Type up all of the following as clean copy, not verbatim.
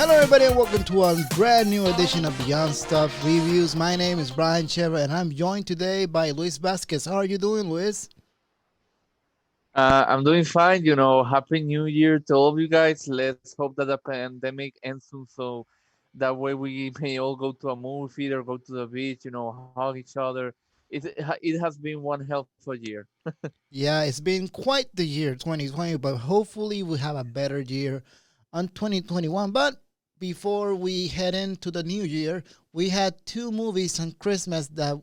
Hello, everybody, and welcome to a brand new edition of Beyond Stuff Reviews. My name is Bryan, and I'm joined today by Luis Vazquez. How are you doing, Luis? I'm doing fine. Happy New Year to all of you guys. Let's hope that the pandemic ends soon so that way we may all go to a movie theater, go to the beach, hug each other. It has been one hell of a year. Yeah, it's been quite the year, 2020, but hopefully we have a better year on 2021. But before we head into the new year, we had two movies on Christmas that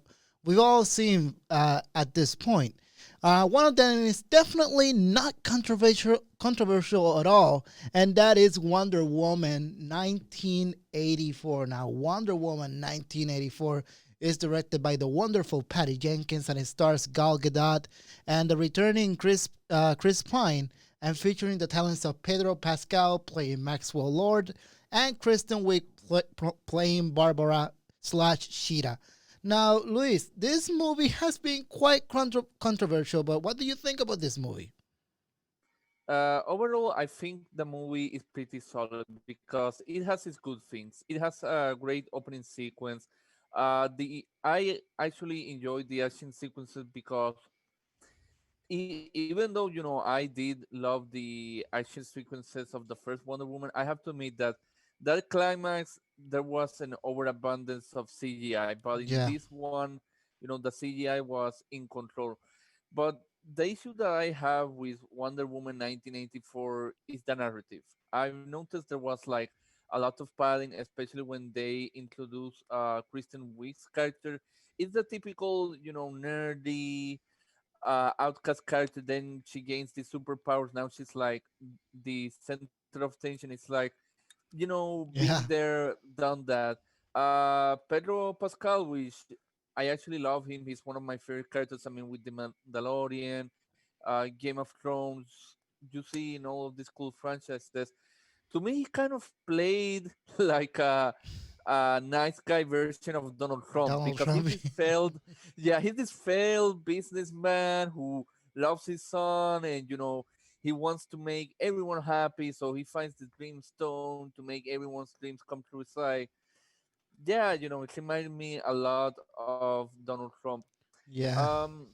we've all seen at this point. One of them is definitely not controversial at all, and that is Wonder Woman 1984. Now, Wonder Woman 1984 is directed by the wonderful Patty Jenkins, and it stars Gal Gadot and the returning Chris Pine, and featuring the talents of Pedro Pascal playing Maxwell Lord and Kristen Wiig playing Barbara slash Sheeta. Now, Luis, this movie has been quite controversial, but what do you think about this movie? Overall, I think the movie is pretty solid because it has its good things. It has a great opening sequence. The I actually enjoyed the action sequences because even though I did love the action sequences of the first Wonder Woman, I have to admit that that climax there was an overabundance of CGI, but in Yeah. this one, the CGI was in control. But the issue that I have with Wonder Woman 1984 is the narrative. I've noticed there was like a lot of padding, especially when they introduce Kristen Wiig's character. It's the typical, nerdy outcast character. Then she gains these superpowers. Now she's like the center of attention. It's like, being Yeah. there, done that. Pedro Pascal, which I actually love him. He's one of my favorite characters. I mean, with the Mandalorian, Game of Thrones, you see in all of these cool franchises. To me, he kind of played like a nice guy version of Donald Trump Donald because he's Trump. this failed, yeah, he's this failed businessman who loves his son, and he wants to make everyone happy, so he finds the dream stone to make everyone's dreams come true. It's like, yeah, it reminded me a lot of Donald Trump. Yeah. Um,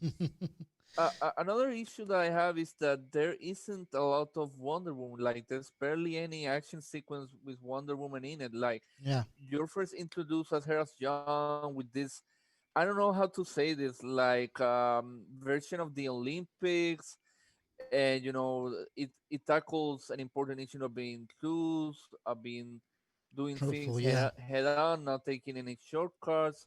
Another issue that I have is that there isn't a lot of Wonder Woman. Like, there's barely any action sequence with Wonder Woman in it. Like, Yeah. you're first introduced as her as young with this. I don't know how to say this. Like, version of the Olympics, and it tackles an important issue of being truth, of being doing things Truthful, yeah. head on, not taking any shortcuts.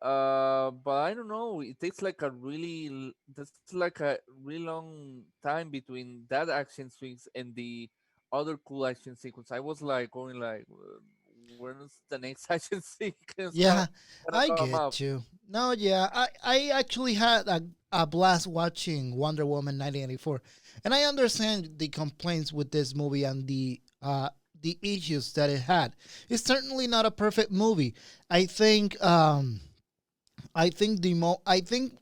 But I don't know. It takes like that's like a really long time between that action sequence and the other cool action sequence. I was like going like, when's the next action sequence Yeah, gonna I come up? get you. No, yeah, I actually had a blast watching Wonder Woman 1984, and I understand the complaints with this movie and the issues that it had. It's certainly not a perfect movie. I think I think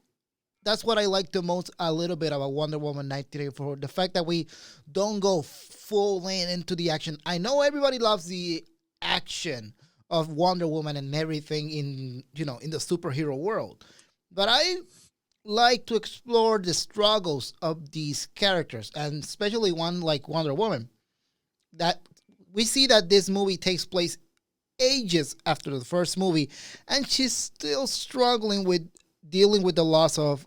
that's what I like the most a little bit about Wonder Woman 1984. The fact that we don't go full in into the action. I know everybody loves the action of Wonder Woman and everything in in the superhero world, but I like to explore the struggles of these characters, and especially one like Wonder Woman. That we see that this movie takes place ages after the first movie, and she's still struggling with dealing with the loss of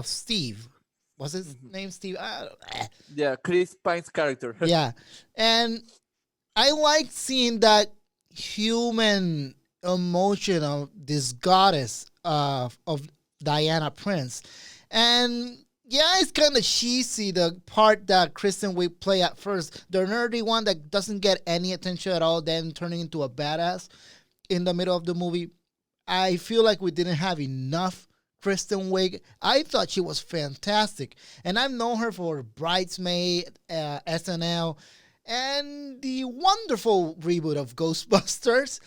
Steve. Was his Mhm. name Steve? Yeah, Chris Pine's character. Yeah, and I like seeing that human emotion of this goddess of Diana Prince, and yeah, it's kind of cheesy the part that Kristen Wiig play at first, the nerdy one that doesn't get any attention at all, then turning into a badass in the middle of the movie. I feel like we didn't have enough Kristen Wiig. I thought she was fantastic, and I've known her for Bridesmaid, SNL, and the wonderful reboot of Ghostbusters.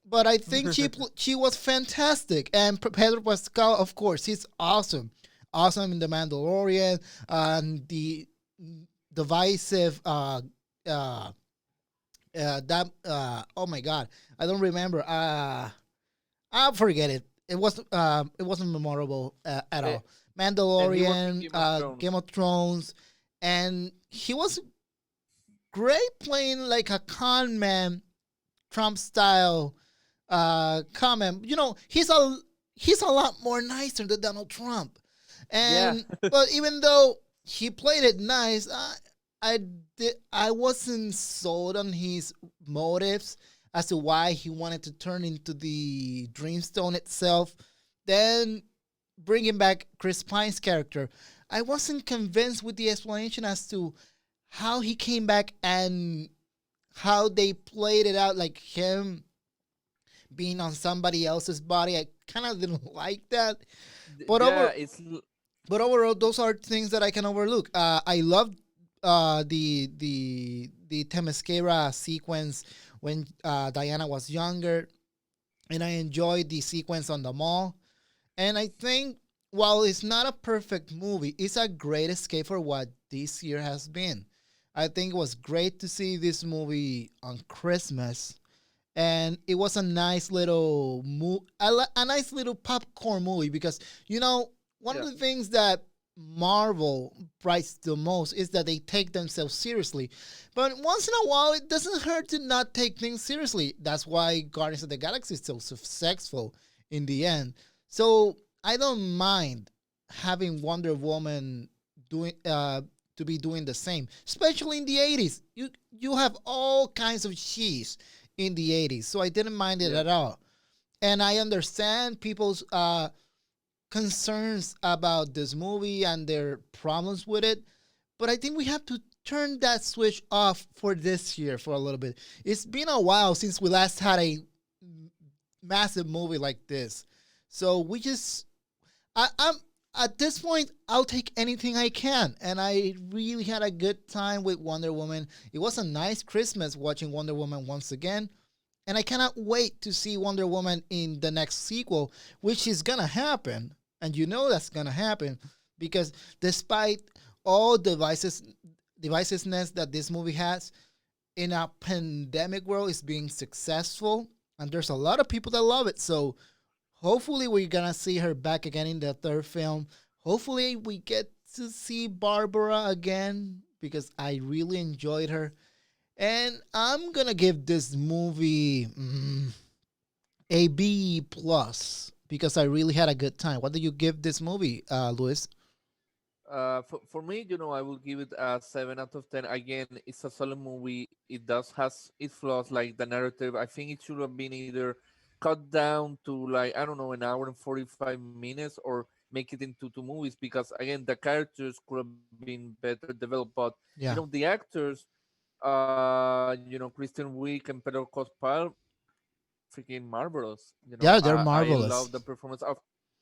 But I think she was fantastic, and Pedro Pascal, of course, he's awesome, awesome in The Mandalorian, and the divisive uh, that oh my god, I don't remember. I forget it. It wasn't memorable at Eh, all. and he was in Mandalorian, Game of Game Thrones. of Thrones, and he was great playing like a con man, Trump style comment. You know, he's a lot more nicer than Donald Trump, Yeah, and but even though he played it nice, I I wasn't sold on his motives as to why he wanted to turn into the Dreamstone itself. Then bringing back Chris Pine's character, I wasn't convinced with the explanation as to how he came back and how they played it out, like him being on somebody else's body. I kind of didn't like that. But yeah. over but overall, those are things that I can overlook. I love the Temescara sequence when Diana was younger, and I enjoyed the sequence on the mall. And I think while it's not a perfect movie, it's a great escape for what this year has been. I think it was great to see this movie on Christmas, and it was a nice little a nice little popcorn movie because you know one of Yeah, the things that Marvel prides the most is that they take themselves seriously, but once in a while it doesn't hurt to not take things seriously. That's why Guardians of the Galaxy is so successful in the end. So I don't mind having Wonder Woman doing to be doing the same, especially in the 80s. You have all kinds of cheese in the 80s. So I didn't mind it yeah, at all. And I understand people's concerns about this movie and their problems with it. But I think we have to turn that switch off for this year for a little bit. It's been a while since we last had a massive movie like this. So we just, I'm at this point, I'll take anything I can. And I really had a good time with Wonder Woman. It was a nice Christmas watching Wonder Woman once again. And I cannot wait to see Wonder Woman in the next sequel, which is gonna happen, and you know that's gonna happen because despite all divisiveness that this movie has in a pandemic world, is being successful, and there's a lot of people that love it. So hopefully we're gonna see her back again in the third film. Hopefully we get to see Barbara again because I really enjoyed her. And I'm gonna give this movie a B plus because I really had a good time. What do you give this movie, Luis? for me, I will give it a 7 out of 10. Again, it's a solid movie. It does has its flaws, like the narrative. I think it should have been either cut down to, like, I don't know, an hour and 45 minutes, or make it into two movies, because again the characters could have been better developed. But Yeah, the actors, Kristen Wiig and Pedro Pascal, freaking marvelous. yeah, they're I love marvelous. the performance of,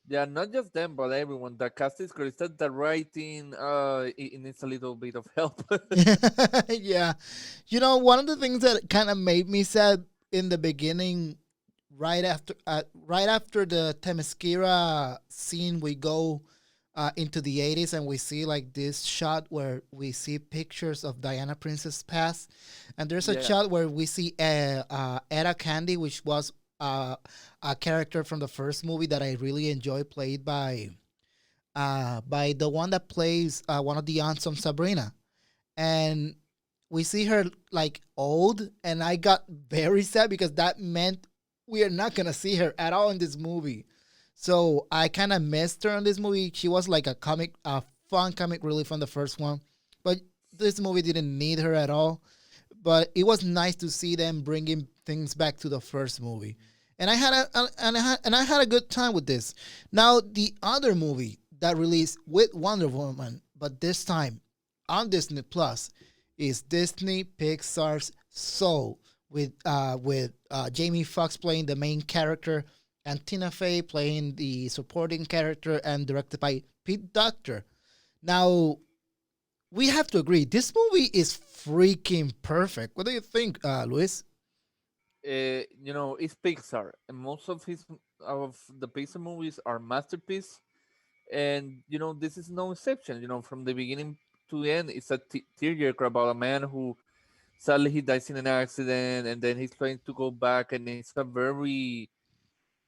yeah, not just them but everyone. The cast is great. It's that the writing, it needs a little bit of help. Yeah, you know, one of the things that kind of made me sad in the beginning, right after the Themyscira scene, we go into the 80s and we see like this shot where we see pictures of Diana Princess past, and there's a Yeah, shot where we see Etta Candy, which was a character from the first movie that I really enjoyed, played by the one that plays one of the aunts of Sabrina, and we see her like old, and I got very sad because that meant we are not gonna see her at all in this movie. So I kind of missed her in this movie. She was like a fun comic relief from the first one, but this movie didn't need her at all. But it was nice to see them bringing things back to the first movie, and I had a good time with this. Now the other movie that released with Wonder Woman, but this time on Disney Plus, is Disney Pixar's Soul with Jamie Foxx playing the main character and Tina Fey playing the supporting character, and directed by Pete Docter. Now we have to agree this movie is freaking perfect. What do you think, Luis? it's Pixar, and most of the Pixar movies are masterpiece. And this is no exception. From the beginning to the end, it's a tearjerker about a man who sadly he dies in an accident, and then he's trying to go back, and it's a very,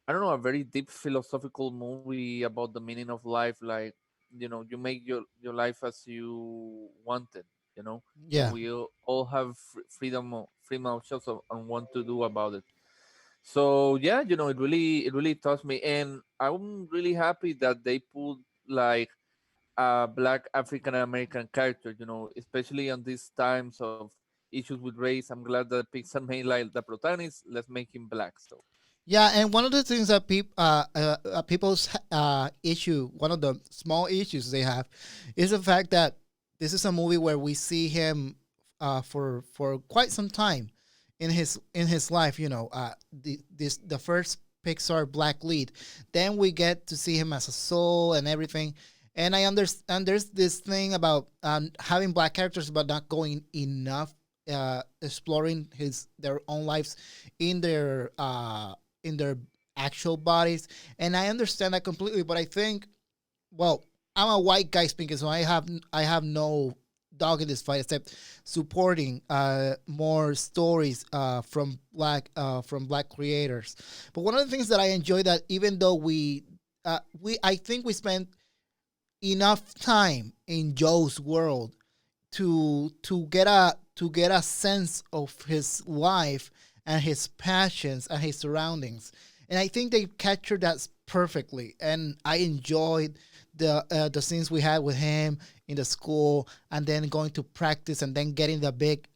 I don't know, a very deep philosophical movie about the meaning of life. Like, you make your life as you want it, and Yeah. we all have freedom of choice on what to do about it. So yeah, it really touched me, and I'm really happy that they put like a black African American character, especially on these times of issues with race. I'm glad that Pixar made like the protagonist, let's make him black. So Yeah, and one of the things that people's issue, one of the small issues they have, is the fact that this is a movie where we see him for quite some time in his life. The first Pixar black lead. Then we get to see him as a soul and everything. And I understand there's this thing about having black characters, but not going enough exploring their own lives in their actual bodies. And I understand that completely, but I think, well, I'm a white guy speaking, so I have no dog in this fight except supporting more stories from black creators. But one of the things that I enjoy, that even though we I think we spent enough time in Joe's world to get a sense of his life and his passions and his surroundings. And I think they captured that perfectly. And I enjoyed the scenes we had with him in the school, and then going to practice, and then getting the big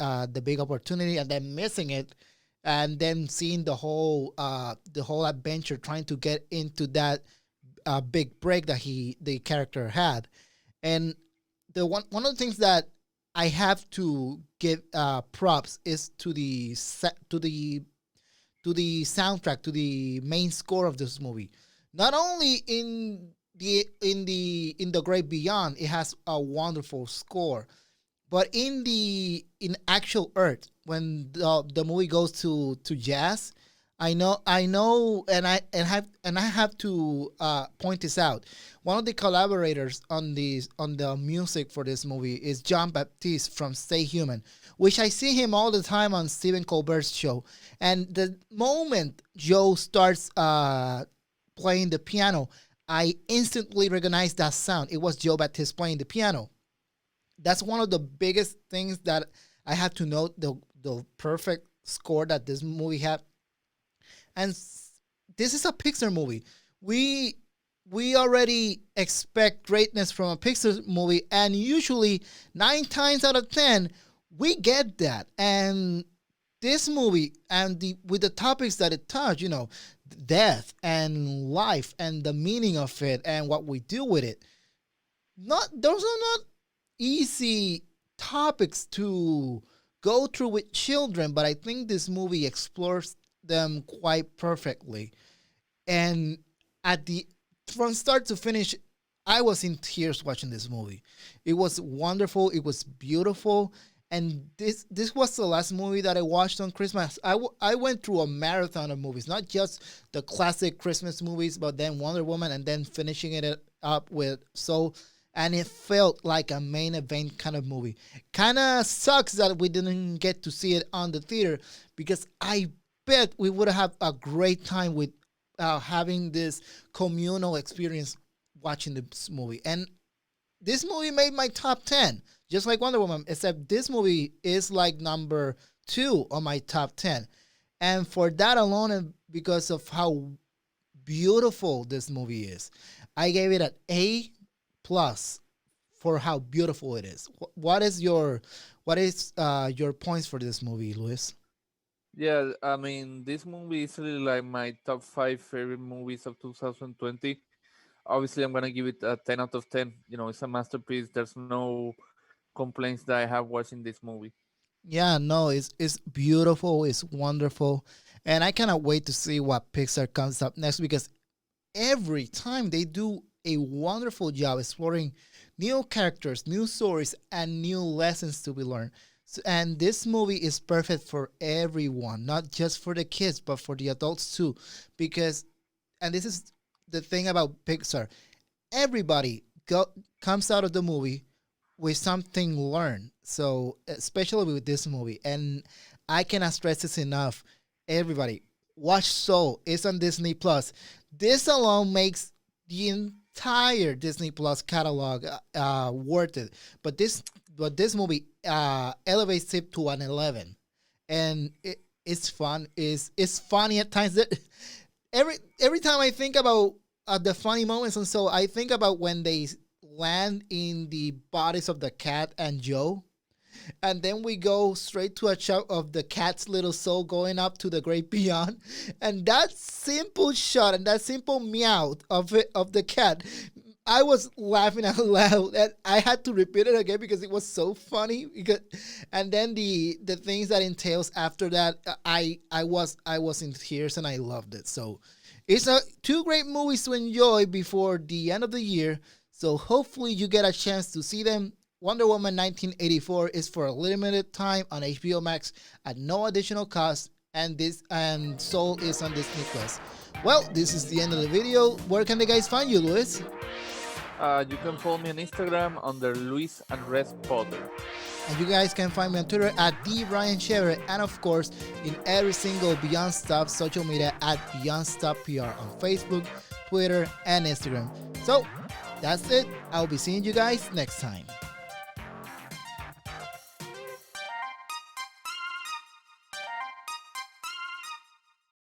opportunity, and then missing it, and then seeing the whole adventure trying to get into that big break that the character had. And one of the things that I have to give props is to the soundtrack, to the main score of this movie. Not only in the Great Beyond, it has a wonderful score, but in actual Earth, when the movie goes to jazz, I know, and I have to point this out. One of the collaborators on the music for this movie is John Baptiste from Stay Human, which I see him all the time on Stephen Colbert's show. And the moment Joe starts playing the piano, I instantly recognize that sound. It was Joe Baptiste playing the piano. That's one of the biggest things that I have to note, the perfect score that this movie had. And this is a Pixar movie. We we already expect greatness from a Pixar movie, and usually 9 times out of 10 we get that. And this movie, and with the topics that it touched, death and life and the meaning of it and what we do with it, not those are not easy topics to go through with children, but I think this movie explores them quite perfectly. And at the from start to finish, I was in tears watching this movie. It was wonderful. It was beautiful. And this was the last movie that I watched on Christmas. I went through a marathon of movies, not just the classic Christmas movies, but then Wonder Woman, and then finishing it up with Soul. And it felt like a main event kind of movie. Kind of sucks that we didn't get to see it on the theater, because I bet we would have a great time with having this communal experience watching this movie. And this movie made my top 10, just like Wonder Woman, except this movie is like number 2 on my top 10. And for that alone, and because of how beautiful this movie is, I gave it an A plus for how beautiful it is. What is your points for this movie, Luis? Yeah, I mean, this movie is really like my top five favorite movies of 2020. Obviously, I'm gonna give it a 10 out of 10. It's a masterpiece. There's no complaints that I have watching this movie. Yeah, no, it's beautiful, it's wonderful, and I cannot wait to see what Pixar comes up next, because every time they do a wonderful job exploring new characters, new stories, and new lessons to be learned. And this movie is perfect for everyone, not just for the kids, but for the adults too. Because, and this is the thing about Pixar, everybody comes out of the movie with something learned. So especially with this movie, and I cannot stress this enough. Everybody, watch Soul. It's on Disney Plus. This alone makes the entire Disney Plus catalog worth it. But this movie elevates it to an 11, and it's fun. It's funny at times. Every time I think about the funny moments, and so I think about when they land in the bodies of the cat and Joe, and then we go straight to a shot of the cat's little soul going up to the great beyond, and that simple shot and that simple meow of the cat. I was laughing out loud, and I had to repeat it again because it was so funny. And then the things that entails after that, I was in tears and I loved it. So it's two great movies to enjoy before the end of the year. So hopefully you get a chance to see them. Wonder Woman 1984 is for a limited time on HBO Max at no additional cost, and Soul is on Disney Plus. Well, this is the end of the video. Where can the guys find you, Luis? You can follow me on Instagram under Luis Andres Potter. And you guys can find me on Twitter at @DBryanChevre, and of course in every single Beyond Stop social media at Beyond Stop PR on Facebook, Twitter, and Instagram. So that's it. I'll be seeing you guys next time.